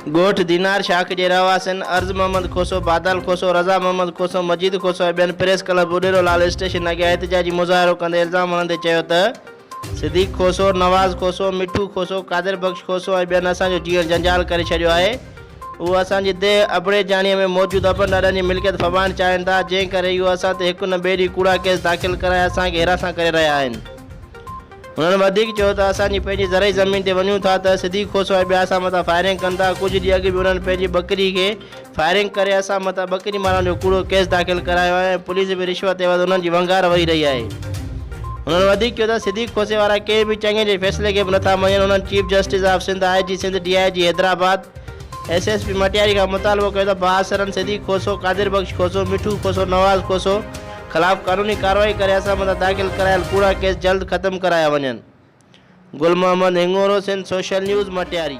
गोठ दीनार शाख जे रहवासियुनि अर्ज़ मोहम्मद खोसो, बादल खोसो, रज़ा मोहम्मद खोसो, मजीद खोसो ऐं ॿियनि प्रेस क्लब उडेरो लाल स्टेशन अॻियां एहतिजाजी मुज़ाहिरो कंदे इल्ज़ाम हणंदे चयो त सिद्दीक़ खोसो, नवाज़ खोसो, मिठू खोसो, कादिर बख़्श खोसो ऐं ॿियनि असांजो जीवन जंजाल करे छॾियो आहे। उहो असांजी देह अबड़े जाणीअ में मौजूदु अबनि अॾनि जी मिल्कियत फबाइण चाहिनि था, जंहिं करे इहो असां ते हिकु न ॿिए ॾींहुं कूड़ा केस दाख़िल कराए असांखे हिरासत करे रहिया आहिनि। हुननि वधीक चयो त असांजी पंहिंजी ज़रई ज़मीन ते वञूं था त सिद्दीक़ खोसो ऐं ॿिया असां मथां फायरिंग कनि था। कुझु ॾींहं अॻु बि उन्हनि पंहिंजी बकरी खे फायरिंग करे असां मथां बकरी मारण जो कूड़ो केस दाख़िल करायो आहे ऐं पुलिस बि रिश्वत एवज़ उन्हनि जी वंगार वेही रही आहे। उन्हनि वधीक चयो त सिद्दीक़ खोसे वारा कंहिं बि चङे जे फ़ैसिले खे बि नथा मञनि। उन्हनि chief justice of Sindh, IG Sindh, DIG Hyderabad, SSP Matiari खां मुतालबो कयो त बासरन सिद्दीक़ खोसो, कादिर बख़्श खोसो, मिठू खोसो, नवाज़ खोसो ख़िलाफ़ कानूनी कार्रवाई करे असां मथां दाख़िल करायल कूड़ा केस जल्द ख़त्म कराया वञनि। गुल मोहम्मद हिंगोरो, सिंध सोशल न्यूज़, मटियारी।